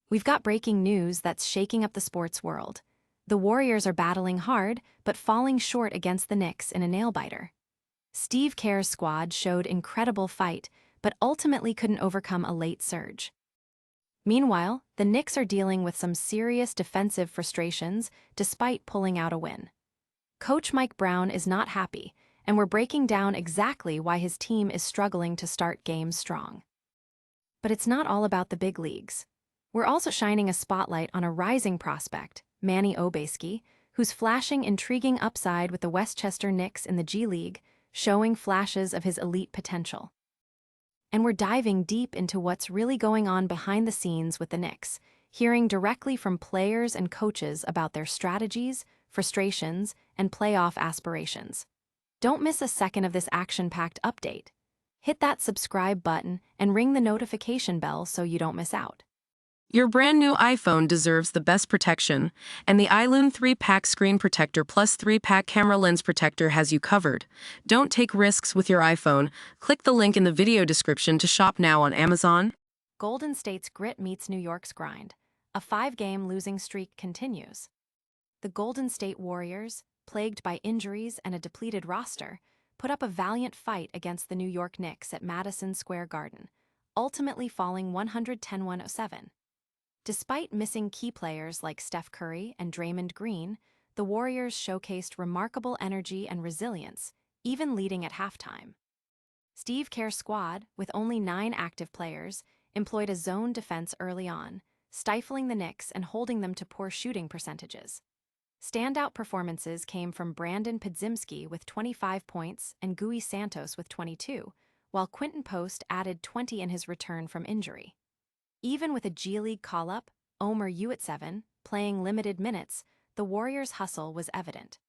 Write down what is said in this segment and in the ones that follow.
We've got breaking news that's shaking up the sports world. The Warriors are battling hard, but falling short against the Knicks in a nail-biter. Steve Kerr's squad showed incredible fight, but ultimately couldn't overcome a late surge. Meanwhile, the Knicks are dealing with some serious defensive frustrations despite pulling out a win. Coach Mike Brown is not happy, and we're breaking down exactly why his team is struggling to start games strong. But it's not all about the big leagues. We're also shining a spotlight on a rising prospect, Manny Obaseki, who's flashing intriguing upside with the Westchester Knicks in the G League, showing flashes of his elite potential. And we're diving deep into what's really going on behind the scenes with the Knicks, hearing directly from players and coaches about their strategies, frustrations, and playoff aspirations. Don't miss a second of this action-packed update. Hit that subscribe button and ring the notification bell so you don't miss out. Your brand new iPhone deserves the best protection, and the iLune 3-pack screen protector plus 3-pack camera lens protector has you covered. Don't take risks with your iPhone. Click the link in the video description to shop now on Amazon. Golden State's grit meets New York's grind. A 5-game losing streak continues. The Golden State Warriors, plagued by injuries and a depleted roster, put up a valiant fight against the New York Knicks at Madison Square Garden, ultimately falling 110-107. Despite missing key players like Steph Curry and Draymond Green, the Warriors showcased remarkable energy and resilience, even leading at halftime. Steve Kerr's squad, with only 9 active players, employed a zone defense early on, stifling the Knicks and holding them to poor shooting percentages. Standout performances came from Brandon Podziemski with 25 points and Gui Santos with 22, while Quinton Post added 20 in his return from injury. Even with a G League call-up, Omer Uwatseven, playing limited minutes, the Warriors' hustle was evident.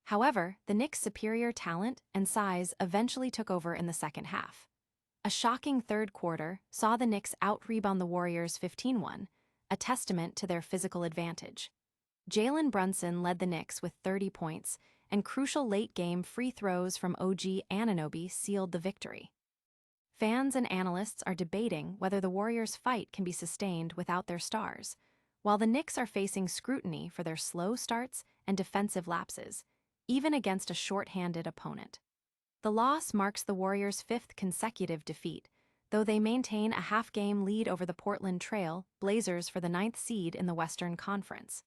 However, the Knicks' superior talent and size eventually took over in the second half. A shocking third quarter saw the Knicks out-rebound the Warriors 15-1, a testament to their physical advantage. Jalen Brunson led the Knicks with 30 points, and crucial late-game free throws from OG Anunoby sealed the victory. Fans and analysts are debating whether the Warriors' fight can be sustained without their stars, while the Knicks are facing scrutiny for their slow starts and defensive lapses, even against a short-handed opponent. The loss marks the Warriors' 5th consecutive defeat, though they maintain a half-game lead over the Portland Trail Blazers for the 9th seed in the Western Conference.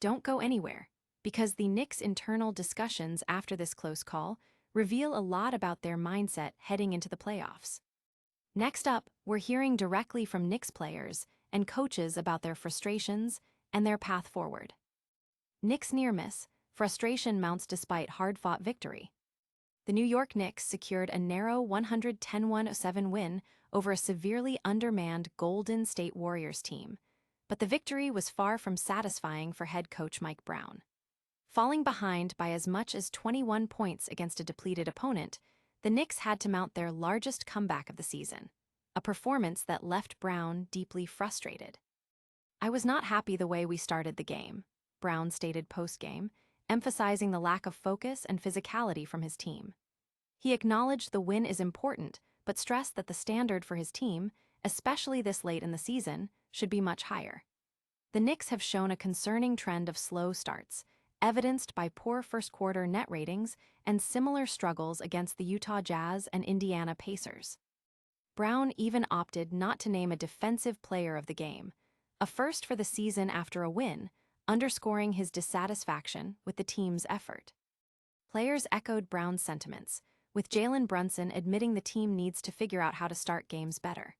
Don't go anywhere, because the Knicks' internal discussions after this close call reveal a lot about their mindset heading into the playoffs. Next up, we're hearing directly from Knicks players and coaches about their frustrations and their path forward. Knicks near miss, frustration mounts despite hard-fought victory. The New York Knicks secured a narrow 110-107 win over a severely undermanned Golden State Warriors team, but the victory was far from satisfying for head coach Mike Brown. Falling behind by as much as 21 points against a depleted opponent, the Knicks had to mount their largest comeback of the season, a performance that left Brown deeply frustrated. "I was not happy the way we started the game," Brown stated post-game, emphasizing the lack of focus and physicality from his team. He acknowledged the win is important, but stressed that the standard for his team, especially this late in the season, should be much higher. The Knicks have shown a concerning trend of slow starts, evidenced by poor first-quarter net ratings and similar struggles against the Utah Jazz and Indiana Pacers. Brown even opted not to name a defensive player of the game, a first for the season after a win, underscoring his dissatisfaction with the team's effort. Players echoed Brown's sentiments, with Jalen Brunson admitting the team needs to figure out how to start games better.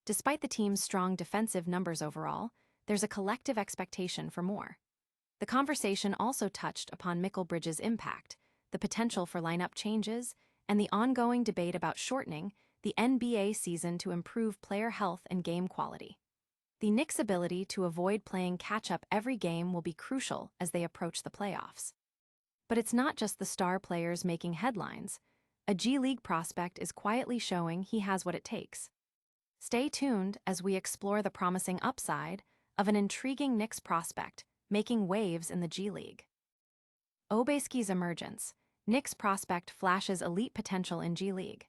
Despite the team's strong defensive numbers overall, there's a collective expectation for more. The conversation also touched upon Mikal Bridges' impact, the potential for lineup changes, and the ongoing debate about shortening the NBA season to improve player health and game quality. The Knicks' ability to avoid playing catch-up every game will be crucial as they approach the playoffs. But it's not just the star players making headlines. A G League prospect is quietly showing he has what it takes. Stay tuned as we explore the promising upside of an intriguing Knicks prospect making waves in the G League. Obaseki's emergence. Knicks prospect flashes elite potential in G League.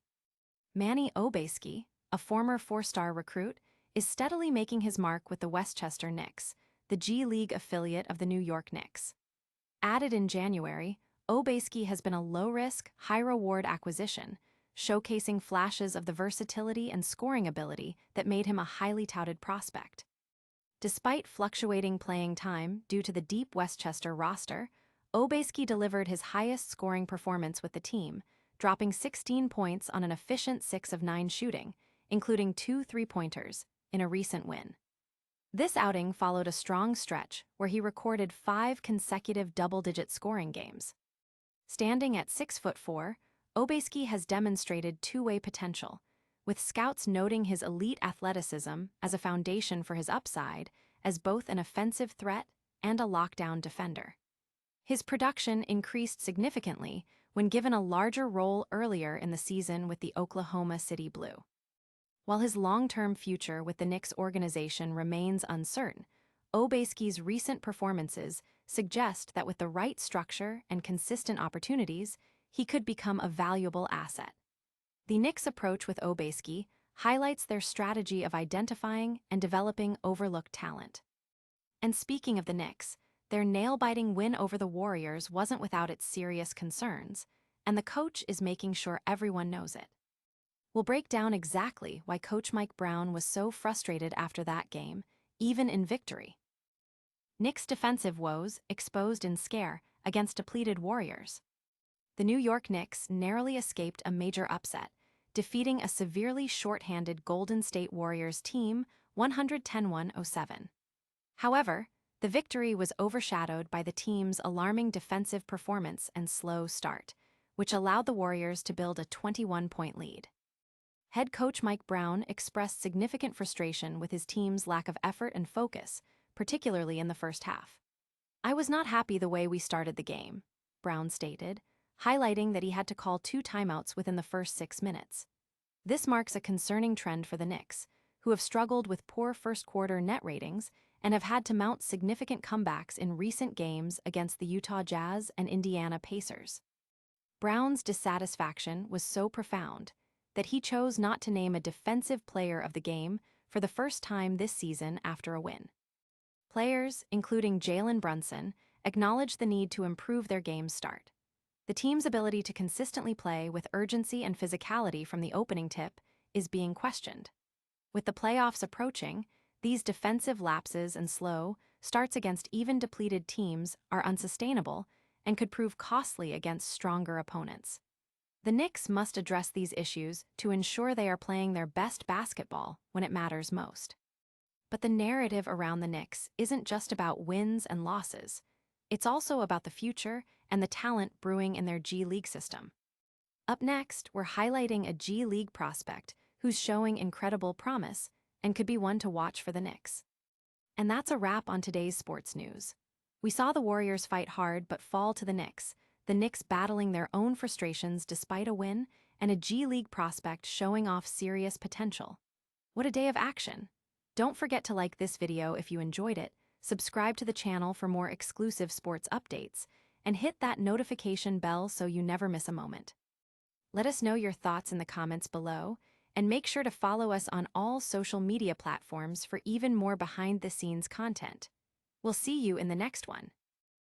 Manny Obaseki, a former 4-star recruit, is steadily making his mark with the Westchester Knicks, the G League affiliate of the New York Knicks. Added in January, Obaseki has been a low-risk, high-reward acquisition, showcasing flashes of the versatility and scoring ability that made him a highly touted prospect. Despite fluctuating playing time due to the deep Westchester roster, Obaseki delivered his highest scoring performance with the team, dropping 16 points on an efficient 6 of 9 shooting, including 2 three-pointers, in a recent win. This outing followed a strong stretch where he recorded 5 consecutive double-digit scoring games. Standing at 6'4", Obaseki has demonstrated two-way potential, with scouts noting his elite athleticism as a foundation for his upside as both an offensive threat and a lockdown defender. His production increased significantly when given a larger role earlier in the season with the Oklahoma City Blue. While his long-term future with the Knicks organization remains uncertain, Obaseki's recent performances suggest that with the right structure and consistent opportunities, he could become a valuable asset. The Knicks' approach with Obaseki highlights their strategy of identifying and developing overlooked talent. And speaking of the Knicks, their nail-biting win over the Warriors wasn't without its serious concerns, and the coach is making sure everyone knows it. We'll break down exactly why Coach Mike Brown was so frustrated after that game, even in victory. Knicks' defensive woes exposed in scare against depleted Warriors. The New York Knicks narrowly escaped a major upset, defeating a severely short-handed Golden State Warriors team 110-107. However, the victory was overshadowed by the team's alarming defensive performance and slow start, which allowed the Warriors to build a 21-point lead. Head coach Mike Brown expressed significant frustration with his team's lack of effort and focus, particularly in the first half. "I was not happy the way we started the game," Brown stated, highlighting that he had to call 2 timeouts within the first 6 minutes. This marks a concerning trend for the Knicks, who have struggled with poor first-quarter net ratings and have had to mount significant comebacks in recent games against the Utah Jazz and Indiana Pacers. Brown's dissatisfaction was so profound that he chose not to name a defensive player of the game for the first time this season after a win. Players, including Jalen Brunson, acknowledged the need to improve their game's start. The team's ability to consistently play with urgency and physicality from the opening tip is being questioned. With the playoffs approaching, these defensive lapses and slow starts against even depleted teams are unsustainable and could prove costly against stronger opponents. The Knicks must address these issues to ensure they are playing their best basketball when it matters most. But the narrative around the Knicks isn't just about wins and losses. It's also about the future and the talent brewing in their G League system. Up next, we're highlighting a G League prospect who's showing incredible promise and could be one to watch for the Knicks. And that's a wrap on today's sports news. We saw the Warriors fight hard but fall to the Knicks battling their own frustrations despite a win, and a G League prospect showing off serious potential. What a day of action! Don't forget to like this video if you enjoyed it, subscribe to the channel for more exclusive sports updates, and hit that notification bell so you never miss a moment. Let us know your thoughts in the comments below, and make sure to follow us on all social media platforms for even more behind-the-scenes content. We'll see you in the next one.